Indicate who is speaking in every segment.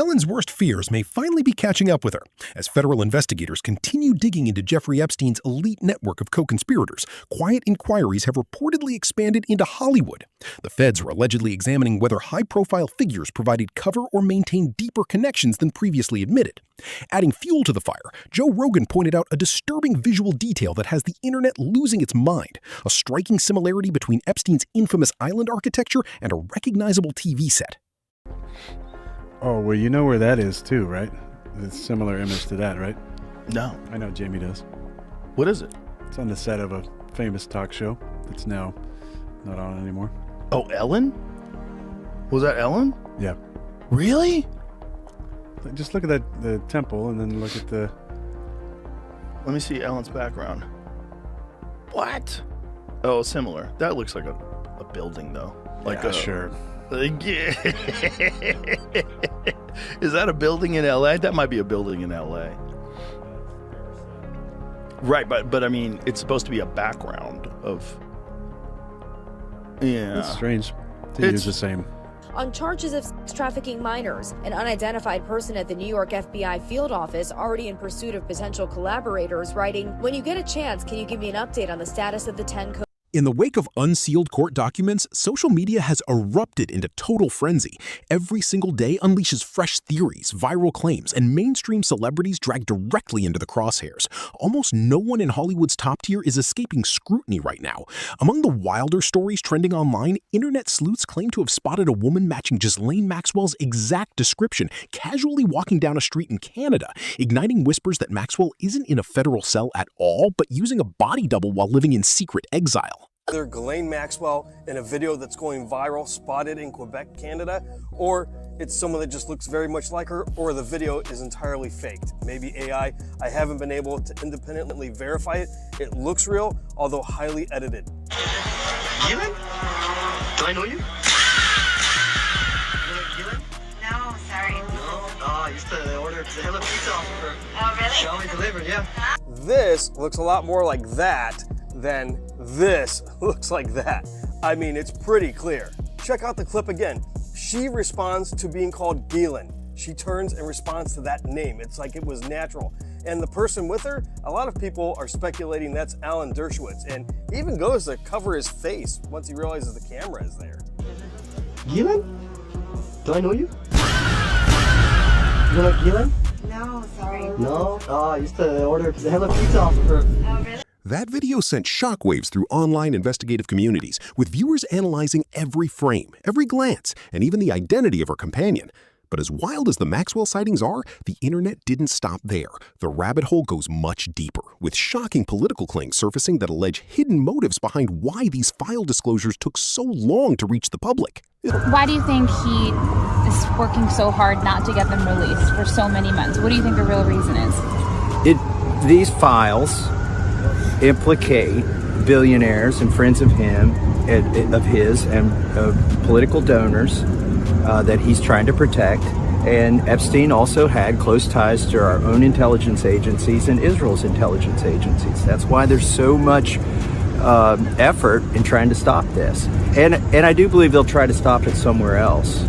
Speaker 1: Ellen's worst fears may finally be catching up with her. As federal investigators continue digging into Jeffrey Epstein's elite network of co-conspirators, quiet inquiries have reportedly expanded into Hollywood. The feds are allegedly examining whether high-profile figures provided cover or maintained deeper connections than previously admitted. Adding fuel to the fire, Joe Rogan pointed out a disturbing visual detail that has the internet losing its mind, a striking similarity between Epstein's infamous island architecture and a recognizable TV set.
Speaker 2: Oh, well, you know where that is too, right? It's a similar image to that, right?
Speaker 3: No.
Speaker 2: I know Jamie does.
Speaker 3: What is it?
Speaker 2: It's on the set of a famous talk show that's now not on anymore.
Speaker 3: Oh, Ellen? Was that Ellen?
Speaker 2: Yeah.
Speaker 3: Really?
Speaker 2: Just look at the temple and then look at the...
Speaker 3: Let me see Ellen's background. What? Oh, similar. That looks like a building, though. Like
Speaker 2: yeah, sure.
Speaker 3: Yeah. Is that a building in LA? That might be a building in LA. Right, but I mean, it's supposed to be a background of... Yeah.
Speaker 2: It's strange to use the same.
Speaker 4: On charges of sex trafficking minors, an unidentified person at the New York FBI field office, already in pursuit of potential collaborators, writing, "When you get a chance, can you give me an update on the status of the 10
Speaker 1: In the wake of unsealed court documents, social media has erupted into total frenzy. Every single day unleashes fresh theories, viral claims, and mainstream celebrities dragged directly into the crosshairs. Almost no one in Hollywood's top tier is escaping scrutiny right now. Among the wilder stories trending online, internet sleuths claim to have spotted a woman matching Ghislaine Maxwell's exact description, casually walking down a street in Canada, igniting whispers that Maxwell isn't in a federal cell at all, but using a body double while living in secret exile.
Speaker 5: Either Ghislaine Maxwell in a video that's going viral, spotted in Quebec, Canada, or it's someone that just looks very much like her, or the video is entirely faked. Maybe AI. I haven't been able to independently verify it. It looks real, although highly edited.
Speaker 6: Ghislaine? Do I know you? Ghislaine?
Speaker 7: No, sorry.
Speaker 6: No? Oh, I used to order the hell of pizza off of her.
Speaker 7: Oh, really?
Speaker 6: She always delivered, yeah.
Speaker 5: This looks a lot more like that than this looks like that. I mean, it's pretty clear. Check out the clip again. She responds to being called Ghislaine. She turns and responds to that name. It's like it was natural. And the person with her, a lot of people are speculating that's EllenDeGeneres, and he even goes to cover his face once he realizes the camera is there.
Speaker 6: Ghislaine? Do I know you? You know Ghislaine?
Speaker 7: No, sorry.
Speaker 6: No? Oh, I used to order the hell of pizza off of her.
Speaker 7: Oh, really?
Speaker 1: That video sent shockwaves through online investigative communities, with viewers analyzing every frame, every glance, and even the identity of her companion. But as wild as the Maxwell sightings are, the internet didn't stop there. The rabbit hole goes much deeper, with shocking political claims surfacing that allege hidden motives behind why these file disclosures took so long to reach the public.
Speaker 8: Why do you think he is working so hard not to get them released for so many months? What do you think the real reason is?
Speaker 9: These files implicate billionaires and friends of his and political donors that he's trying to protect. And Epstein also had close ties to our own intelligence agencies and Israel's intelligence agencies. That's why there's so much effort in trying to stop this. And I do believe they'll try to stop it somewhere else.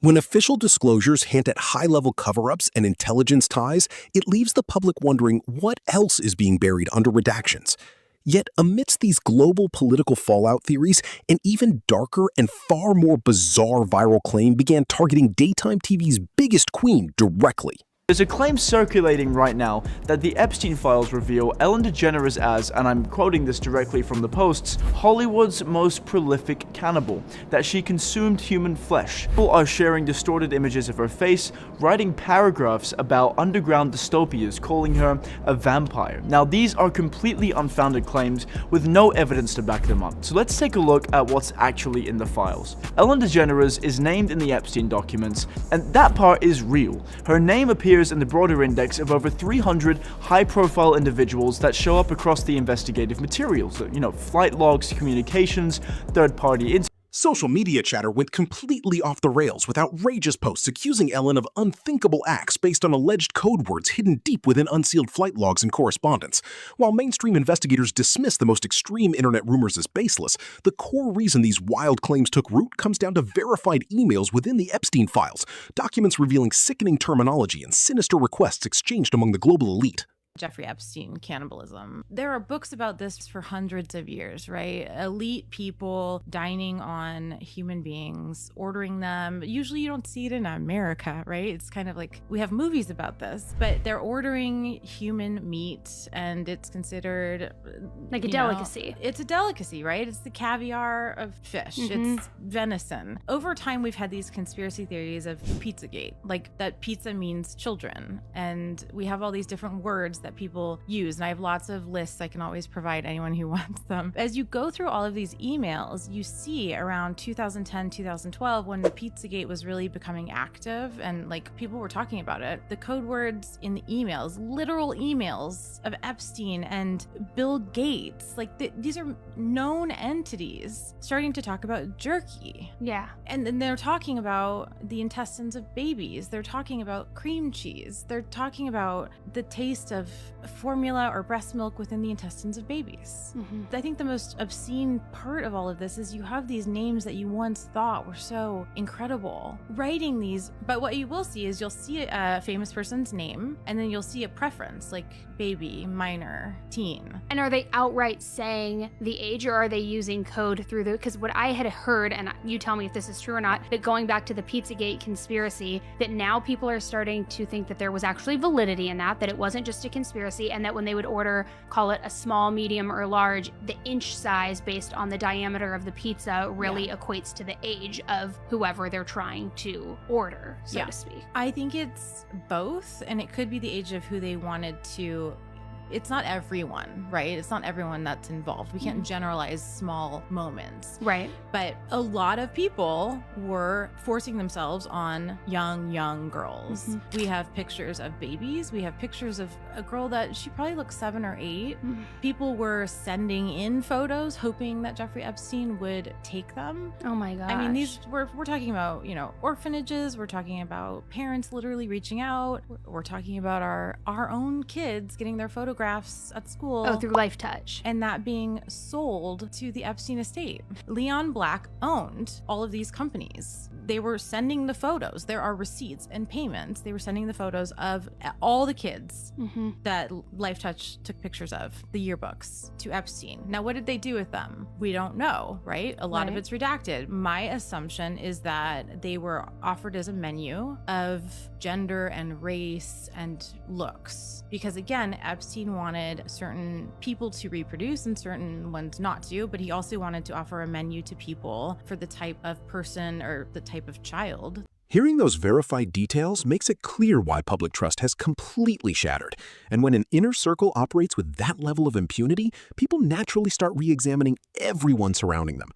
Speaker 1: When official disclosures hint at high-level cover-ups and intelligence ties, it leaves the public wondering what else is being buried under redactions. Yet amidst these global political fallout theories, an even darker and far more bizarre viral claim began targeting daytime TV's biggest queen directly.
Speaker 10: There's a claim circulating right now that the Epstein files reveal EllenDeGeneres as, and I'm quoting this directly from the posts, Hollywood's most prolific cannibal, that she consumed human flesh. People are sharing distorted images of her face, writing paragraphs about underground dystopias, calling her a vampire. Now, these are completely unfounded claims with no evidence to back them up. So let's take a look at what's actually in the files. EllenDeGeneres is named in the Epstein documents, and that part is real. Her name appears in the broader index of over 300 high-profile individuals that show up across the investigative materials. You know, flight logs, communications, third-party
Speaker 1: Social media chatter went completely off the rails with outrageous posts accusing Ellen of unthinkable acts based on alleged code words hidden deep within unsealed flight logs and correspondence. While mainstream investigators dismiss the most extreme internet rumors as baseless, the core reason these wild claims took root comes down to verified emails within the Epstein files, documents revealing sickening terminology and sinister requests exchanged among the global elite.
Speaker 11: Jeffrey Epstein cannibalism. There are books about this for hundreds of years, right? Elite people dining on human beings, ordering them. Usually you don't see it in America, right? It's kind of like we have movies about this, but they're ordering human meat and it's considered
Speaker 12: like a delicacy.
Speaker 11: It's a delicacy, right? It's the caviar of fish. It's venison. Over time, we've had these conspiracy theories of Pizzagate, like that pizza means children. And we have all these different words that people use, and I have lots of lists I can always provide anyone who wants them. As you go through all of these emails, you see around 2010, 2012, when the Pizzagate was really becoming active and like people were talking about it, the code words in the emails, literal emails of Epstein and Bill Gates, like these are known entities starting to talk about jerky.
Speaker 12: Yeah.
Speaker 11: And then they're talking about the intestines of babies. They're talking about cream cheese. They're talking about the taste of formula or breast milk within the intestines of babies. I think the most obscene part of all of this is you have these names that you once thought were so incredible, writing these, but what you will see is you'll see a famous person's name and then you'll see a preference like baby, minor, teen.
Speaker 12: And are they outright saying the age, or are they using code through the, because what I had heard, and you tell me if this is true or not, that going back to the Pizzagate conspiracy, that now people are starting to think that there was actually validity in that it wasn't just a conspiracy, and that when they would order, call it a small, medium, or large, the inch size based on the diameter of the pizza really equates to the age of whoever they're trying to order, so to speak.
Speaker 11: I think it's both, and it could be the age of who they wanted to. It's not everyone, right? It's not everyone that's involved. We can't generalize small moments.
Speaker 12: Right.
Speaker 11: But a lot of people were forcing themselves on young girls. We have pictures of babies. We have pictures of a girl that she probably looks 7 or 8. People were sending in photos, hoping that Jeffrey Epstein would take them.
Speaker 12: Oh my gosh.
Speaker 11: I mean, we're talking about, orphanages. We're talking about parents literally reaching out. We're talking about our own kids getting their photographs at school.
Speaker 12: Oh, through Life Touch.
Speaker 11: And that being sold to the Epstein estate. Leon Black owned all of these companies. They were sending the photos. There are receipts and payments. They were sending the photos of all the kids that Life Touch took pictures of, the yearbooks, to Epstein. Now, what did they do with them? We don't know, right? A lot of it's redacted. My assumption is that they were offered as a menu of gender and race and looks. Because again, Epstein wanted certain people to reproduce and certain ones not to, but he also wanted to offer a menu to people for the type of person or the type of child.
Speaker 1: Hearing those verified details makes it clear why public trust has completely shattered. And when an inner circle operates with that level of impunity, people naturally start re-examining everyone surrounding them.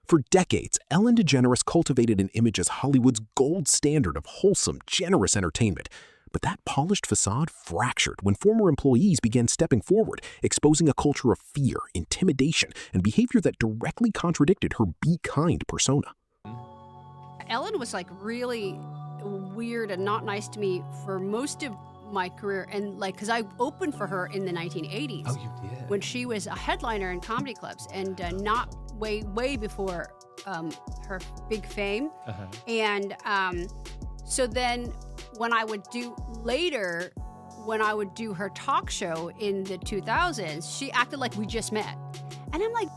Speaker 1: For decades, Ellen DeGeneres cultivated an image as Hollywood's gold standard of wholesome, generous entertainment. But that polished facade fractured when former employees began stepping forward, exposing a culture of fear, intimidation, and behavior that directly contradicted her be kind persona.
Speaker 13: Ellen was like really weird and not nice to me for most of my career, and like because I opened for her in the 1980s.
Speaker 14: Oh, you did?
Speaker 13: When she was a headliner in comedy clubs, and not way before her big fame. And so then when I would do her talk show in the 2000s, she acted like we just met, and I'm like,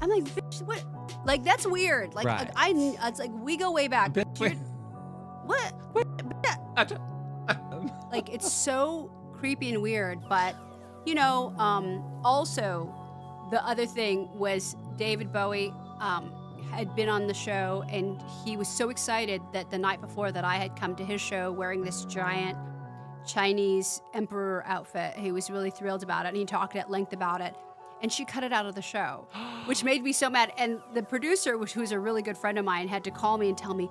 Speaker 13: bitch, what? Like, that's weird. Like,
Speaker 14: Right.
Speaker 13: It's like we go way back. What? Like, it's so creepy and weird. But, also the other thing was David Bowie had been on the show, and he was so excited that the night before that I had come to his show wearing this giant Chinese emperor outfit. He was really thrilled about it, and he talked at length about it. And she cut it out of the show, which made me so mad. And the producer, who's a really good friend of mine, had to call me and tell me,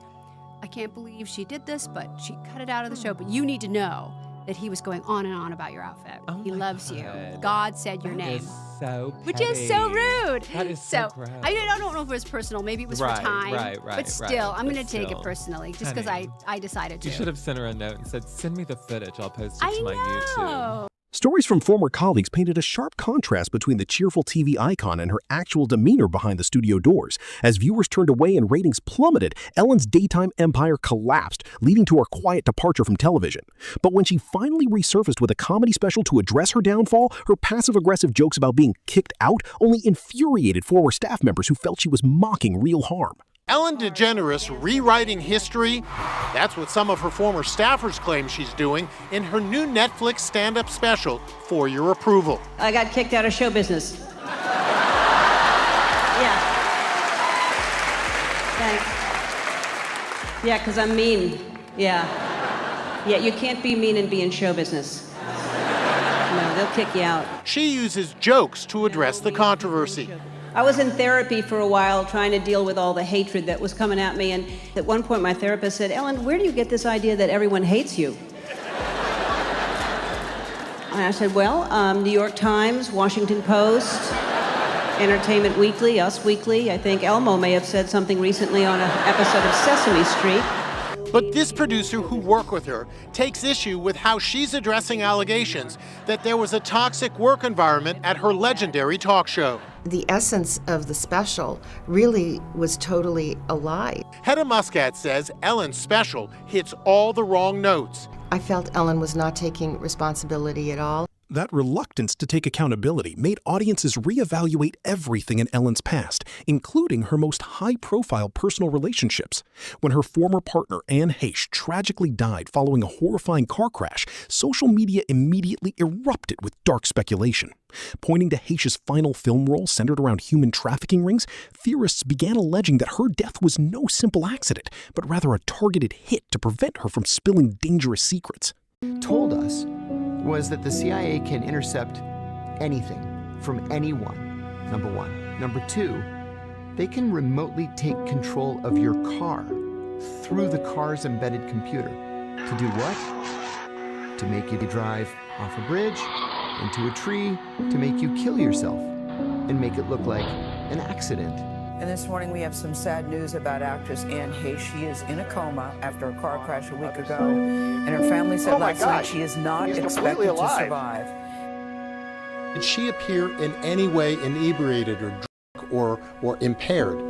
Speaker 13: I can't believe she did this, but she cut it out of the show. But you need to know that he was going on and on about your outfit.
Speaker 14: Oh
Speaker 13: He
Speaker 14: my
Speaker 13: loves
Speaker 14: God.
Speaker 13: you. God said your
Speaker 14: That
Speaker 13: name.
Speaker 14: is so
Speaker 13: Which is so rude.
Speaker 14: That is so gross.
Speaker 13: I don't know if it was personal. Maybe it was
Speaker 14: Right,
Speaker 13: for time.
Speaker 14: right,
Speaker 13: But still, I'm
Speaker 14: but
Speaker 13: going to take it
Speaker 14: still.
Speaker 13: personally just because
Speaker 14: Honey,
Speaker 13: I decided to.
Speaker 14: You should have sent her a note and said, send me the footage. I'll post it to my YouTube.
Speaker 1: Stories from former colleagues painted a sharp contrast between the cheerful TV icon and her actual demeanor behind the studio doors. As viewers turned away and ratings plummeted, Ellen's daytime empire collapsed, leading to her quiet departure from television. But when she finally resurfaced with a comedy special to address her downfall, her passive-aggressive jokes about being kicked out only infuriated former staff members who felt she was mocking real harm.
Speaker 15: Ellen DeGeneres rewriting history? That's what some of her former staffers claim she's doing in her new Netflix stand-up special, For Your Approval.
Speaker 16: I got kicked out of show business. Yeah. Thanks. Yeah, because I'm mean. Yeah. Yeah, you can't be mean and be in show business. No, they'll kick you out.
Speaker 15: She uses jokes to address the controversy.
Speaker 16: I was in therapy for a while trying to deal with all the hatred that was coming at me, and at one point my therapist said, Ellen, where do you get this idea that everyone hates you? And I said, well, New York Times, Washington Post, Entertainment Weekly, Us Weekly. I think Elmo may have said something recently on an episode of Sesame Street.
Speaker 15: But this producer who worked with her takes issue with how she's addressing allegations that there was a toxic work environment at her legendary talk show.
Speaker 17: The essence of the special really was totally a lie.
Speaker 15: Hedda Muscat says Ellen's special hits all the wrong notes.
Speaker 17: I felt Ellen was not taking responsibility at all.
Speaker 1: That reluctance to take accountability made audiences reevaluate everything in Ellen's past, including her most high-profile personal relationships. When her former partner, Anne Heche, tragically died following a horrifying car crash, social media immediately erupted with dark speculation. Pointing to Heche's final film role centered around human trafficking rings, theorists began alleging that her death was no simple accident, but rather a targeted hit to prevent her from spilling dangerous secrets.
Speaker 18: Told us was that the CIA can intercept anything from anyone, number one. Number two, they can remotely take control of your car through the car's embedded computer. To do what? To make you drive off a bridge, into a tree, to make you kill yourself and make it look like an accident.
Speaker 19: And this morning we have some sad news about actress Anne Heche. She is in a coma after a car crash a week ago. And her family said last night she is not expected to survive.
Speaker 15: Did she appear in any way inebriated or drunk or impaired?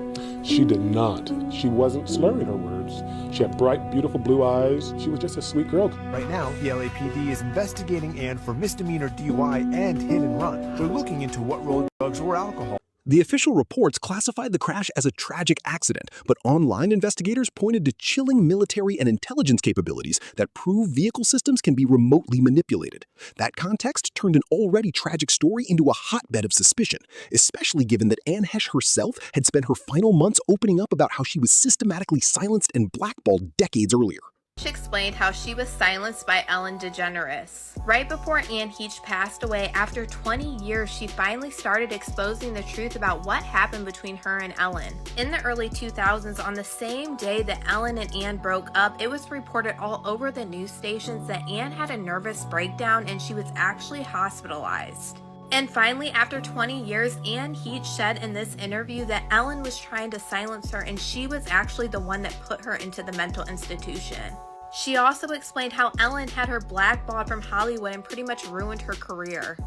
Speaker 20: She did not. She wasn't slurring her words. She had bright, beautiful blue eyes. She was just a sweet girl.
Speaker 21: Right now, the LAPD is investigating Anne for misdemeanor DUI and hit and run. They're looking into what role drugs or alcohol.
Speaker 1: The official reports classified the crash as a tragic accident, but online investigators pointed to chilling military and intelligence capabilities that prove vehicle systems can be remotely manipulated. That context turned an already tragic story into a hotbed of suspicion, especially given that Anne Heche herself had spent her final months opening up about how she was systematically silenced and blackballed decades earlier.
Speaker 22: She explained how she was silenced by EllenDeGeneres. Right before Anne Heche passed away, after 20 years, she finally started exposing the truth about what happened between her and Ellen. In the early 2000s, on the same day that Ellen and Anne broke up, it was reported all over the news stations that Anne had a nervous breakdown and she was actually hospitalized. And finally, after 20 years, Anne Heche said in this interview that Ellen was trying to silence her and she was actually the one that put her into the mental institution. She also explained how Ellen had her blackballed from Hollywood and pretty much ruined her career.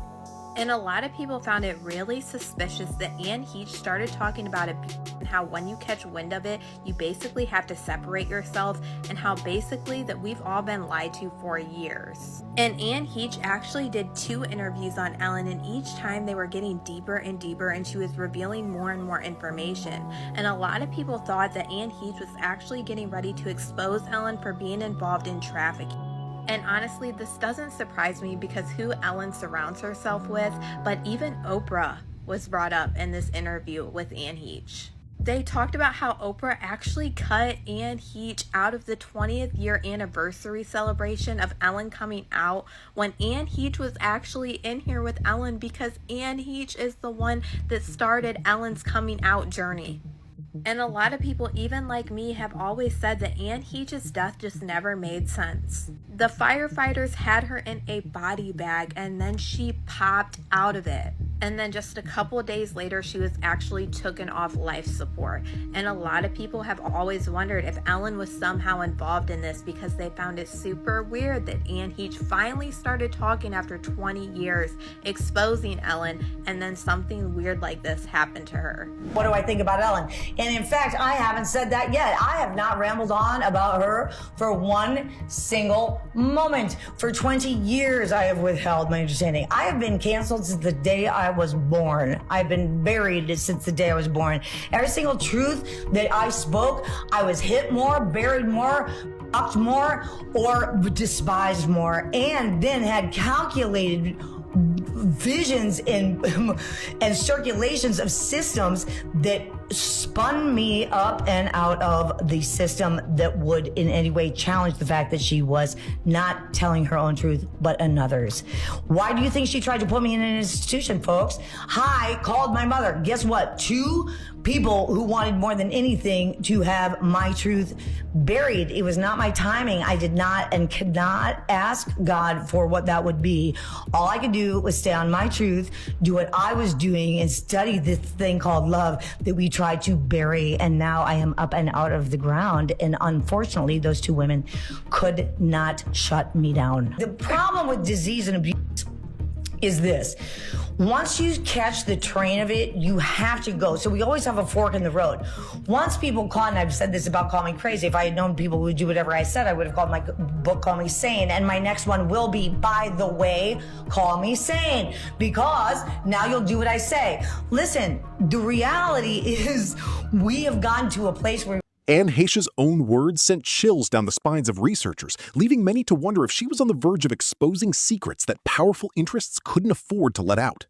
Speaker 22: And a lot of people found it really suspicious that Anne Heche started talking about it and how when you catch wind of it, you basically have to separate yourself, and how basically that we've all been lied to for years. And Anne Heche actually did 2 interviews on Ellen, and each time they were getting deeper and deeper and she was revealing more and more information. And a lot of people thought that Anne Heche was actually getting ready to expose Ellen for being involved in trafficking. And honestly, this doesn't surprise me because who Ellen surrounds herself with, but even Oprah was brought up in this interview with Anne Heche. They talked about how Oprah actually cut Anne Heche out of the 20th year anniversary celebration of Ellen coming out when Anne Heche was actually in here with Ellen because Anne Heche is the one that started Ellen's coming out journey. And a lot of people, even like me, have always said that Anne Heech's death just never made sense. The firefighters had her in a body bag and then she popped out of it. And then just a couple of days later, she was actually taken off life support. And a lot of people have always wondered if Ellen was somehow involved in this because they found it super weird that Anne Heech finally started talking after 20 years, exposing Ellen, and then something weird like this happened to her.
Speaker 2: What do I think about Ellen? And in fact, I haven't said that yet. I have not rambled on about her for one single moment. For 20 years, I have withheld my understanding. I have been canceled since the day I was born. I've been buried since the day I was born. Every single truth that I spoke, I was hit more, buried more, mocked more, or despised more, and then had calculated visions and circulations of systems that spun me up and out of the system that would in any way challenge the fact that she was not telling her own truth, but another's. Why do you think she tried to put me in an institution, folks? I called my mother. Guess what? 2 people who wanted more than anything to have my truth buried. It was not my timing. I did not and could not ask God for what that would be. All I could do was stay on my truth, do what I was doing, and study this thing called love that we tried to bury. And now I am up and out of the ground. And unfortunately, those 2 women could not shut me down. The problem with disease and abuse is this. Once you catch the train of it, you have to go. So we always have a fork in the road. Once people call, and I've said this about Call Me Crazy, if I had known people would do whatever I said, I would have called my book Call Me Sane. And my next one will be, by the way, Call Me Sane. Because now you'll do what I say. Listen, the reality is we have gotten to a place where
Speaker 1: Anne Heche's own words sent chills down the spines of researchers, leaving many to wonder if she was on the verge of exposing secrets that powerful interests couldn't afford to let out.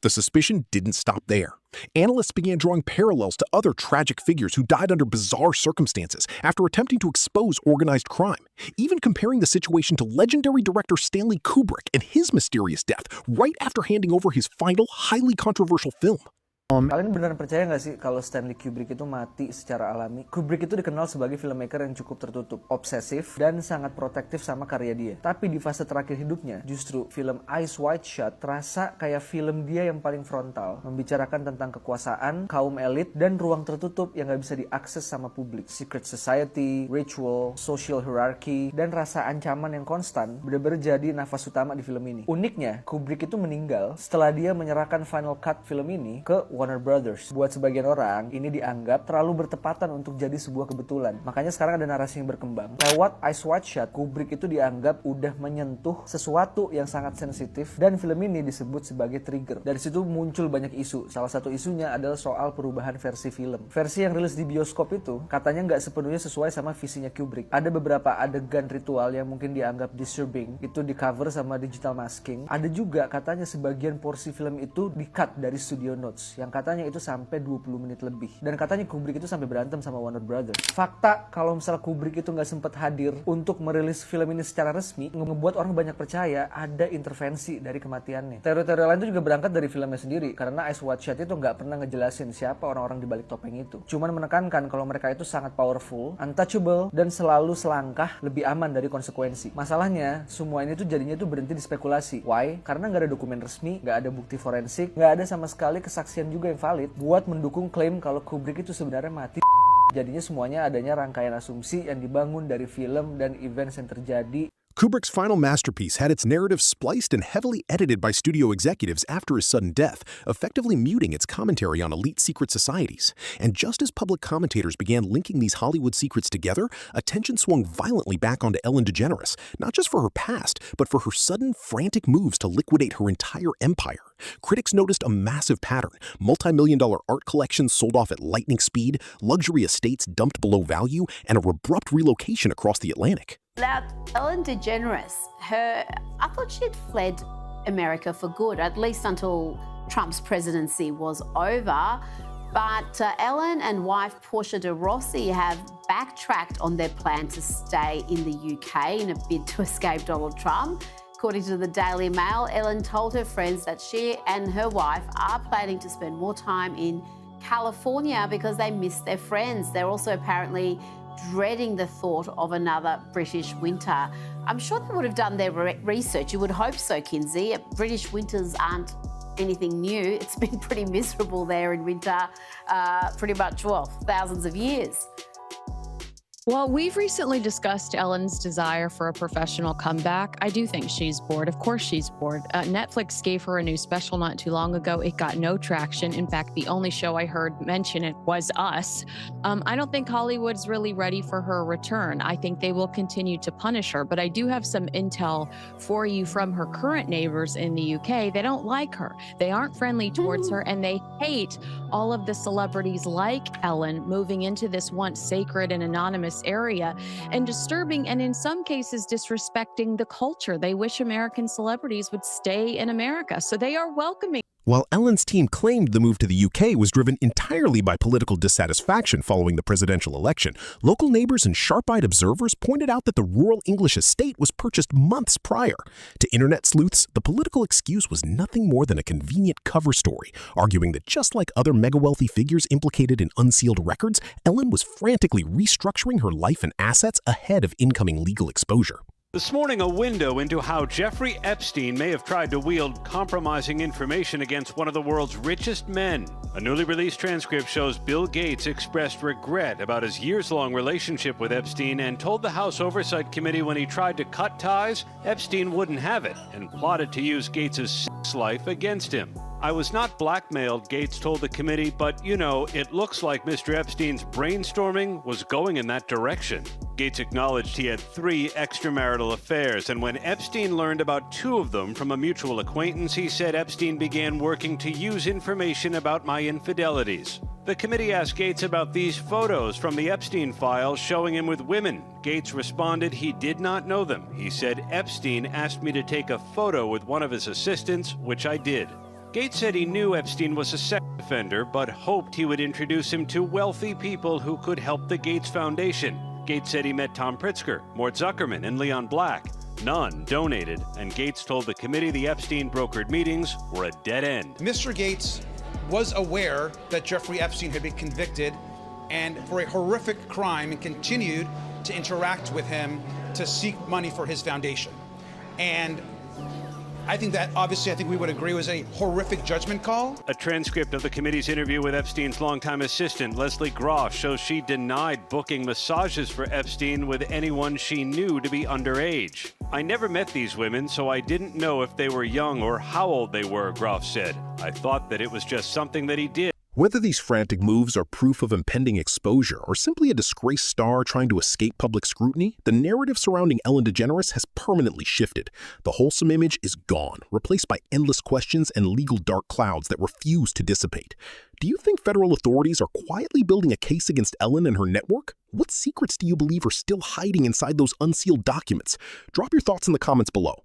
Speaker 1: The suspicion didn't stop there. Analysts began drawing parallels to other tragic figures who died under bizarre circumstances after attempting to expose organized crime, even comparing the situation to legendary director Stanley Kubrick and his mysterious death right after handing over his final, highly controversial film.
Speaker 3: Kalian beneran percaya nggak sih kalau Stanley Kubrick itu mati secara alami? Kubrick itu dikenal sebagai filmmaker yang cukup tertutup, obsesif, dan sangat protektif sama karya dia. Tapi di fase terakhir hidupnya, justru film Eyes Wide Shut terasa kayak film dia yang paling frontal, membicarakan tentang kekuasaan, kaum elit, dan ruang tertutup yang nggak bisa diakses sama publik. Secret society, ritual, social hierarchy, dan rasa ancaman yang konstan benar-benar jadi nafas utama di film ini. Uniknya, Kubrick itu meninggal setelah dia menyerahkan final cut film ini ke Warner Brothers. Buat sebagian orang, ini dianggap terlalu bertepatan untuk jadi sebuah kebetulan. Makanya sekarang ada narasi yang berkembang. Lewat Eyes Wide Shut, Kubrick itu dianggap udah menyentuh sesuatu yang sangat sensitif dan film ini disebut sebagai trigger. Dari situ muncul banyak isu. Salah satu isunya adalah soal perubahan versi film. Versi yang rilis di bioskop itu katanya nggak sepenuhnya sesuai sama visinya Kubrick. Ada beberapa adegan ritual yang mungkin dianggap disturbing, itu di cover sama digital masking. Ada juga katanya sebagian porsi film itu di-cut dari studio notes yang katanya itu sampai 20 menit lebih. Dan katanya Kubrick itu sampai berantem sama Warner Brothers. Fakta kalau misalnya Kubrick itu nggak sempat hadir untuk merilis film ini secara resmi, ngebuat orang banyak percaya ada intervensi dari kematiannya. Teori-teori lain itu juga berangkat dari filmnya sendiri, karena Eyes Wide Shut itu nggak pernah ngejelasin siapa orang-orang di balik topeng itu. Cuman menekankan kalau mereka itu sangat powerful, untouchable, dan selalu selangkah lebih aman dari konsekuensi. Masalahnya, semua ini tuh jadinya tuh berhenti di spekulasi. Why? Karena nggak ada dokumen resmi, nggak ada bukti forensik, nggak ada sama sekali kesaksian juga yang valid buat mendukung klaim kalau Kubrick itu sebenarnya mati. Jadinya semuanya adanya rangkaian asumsi yang dibangun dari film dan events yang terjadi.
Speaker 1: Kubrick's final masterpiece had its narrative spliced and heavily edited by studio executives after his sudden death, effectively muting its commentary on elite secret societies. And just as public commentators began linking these Hollywood secrets together, attention swung violently back onto EllenDeGeneres, not just for her past, but for her sudden, frantic moves to liquidate her entire empire. Critics noticed a massive pattern: multi-million-dollar art collections sold off at lightning speed, luxury estates dumped below value, and a abrupt relocation across the Atlantic.
Speaker 23: Now, EllenDeGeneres, I thought she had fled America for good, at least until Trump's presidency was over. But Ellen and wife Portia de Rossi have backtracked on their plan to stay in the UK in a bid to escape Donald Trump. According to the Daily Mail, Ellen told her friends that she and her wife are planning to spend more time in California because they miss their friends. They're also apparently dreading the thought of another British winter. I'm sure they would have done their research. You would hope so, Kinsey. British winters aren't anything new. It's been pretty miserable there in winter, pretty much, well, thousands of years.
Speaker 4: Well, we've recently discussed Ellen's desire for a professional comeback. I do think she's bored. Of course she's bored. Netflix gave her a new special not too long ago. It got no traction. In fact, the only show I heard mention it was Us. I don't think Hollywood's really ready for her return. I think they will continue to punish her, but I do have some intel for you from her current neighbors in the UK. They don't like her. They aren't friendly towards her, and they hate all of the celebrities like Ellen moving into this once sacred and anonymous area and disturbing and in some cases disrespecting the culture. They wish American celebrities would stay in America, so they are welcoming.
Speaker 1: While Ellen's team claimed the move to the UK was driven entirely by political dissatisfaction following the presidential election, local neighbors and sharp-eyed observers pointed out that the rural English estate was purchased months prior. To internet sleuths, the political excuse was nothing more than a convenient cover story, arguing that just like other mega-wealthy figures implicated in unsealed records, Ellen was frantically restructuring her life and assets ahead of incoming legal exposure.
Speaker 5: This morning, a window into how Jeffrey Epstein may have tried to wield compromising information against one of the world's richest men. A newly released transcript shows Bill Gates expressed regret about his years-long relationship with Epstein and told the House Oversight Committee when he tried to cut ties, Epstein wouldn't have it and plotted to use Gates' sex life against him. I was not blackmailed, Gates told the committee, but, you know, it looks like Mr. Epstein's brainstorming was going in that direction. Gates acknowledged he had 3 extramarital affairs, and when Epstein learned about 2 of them from a mutual acquaintance, he said Epstein began working to use information about my infidelities. The committee asked Gates about these photos from the EpsteinFiles showing him with women. Gates responded he did not know them. He said Epstein asked me to take a photo with one of his assistants, which I did. Gates said he knew Epstein was a sex offender, but hoped he would introduce him to wealthy people who could help the Gates Foundation. Gates said he met Tom Pritzker, Mort Zuckerman, and Leon Black. None donated, and Gates told the committee the Epstein brokered meetings were a dead end.
Speaker 6: Mr. Gates was aware that Jeffrey Epstein had been convicted and for a horrific crime and continued to interact with him to seek money for his foundation. And I think that, obviously, I think we would agree was a horrific judgment call.
Speaker 5: A transcript of the committee's interview with Epstein's longtime assistant, Leslie Groff, shows she denied booking massages for Epstein with anyone she knew to be underage. I never met these women, so I didn't know if they were young or how old they were, Groff said. I thought that it was just something that he did.
Speaker 1: Whether these frantic moves are proof of impending exposure or simply a disgraced star trying to escape public scrutiny, the narrative surrounding Ellen DeGeneres has permanently shifted. The wholesome image is gone, replaced by endless questions and legal dark clouds that refuse to dissipate. Do you think federal authorities are quietly building a case against Ellen and her network? What secrets do you believe are still hiding inside those unsealed documents? Drop your thoughts in the comments below.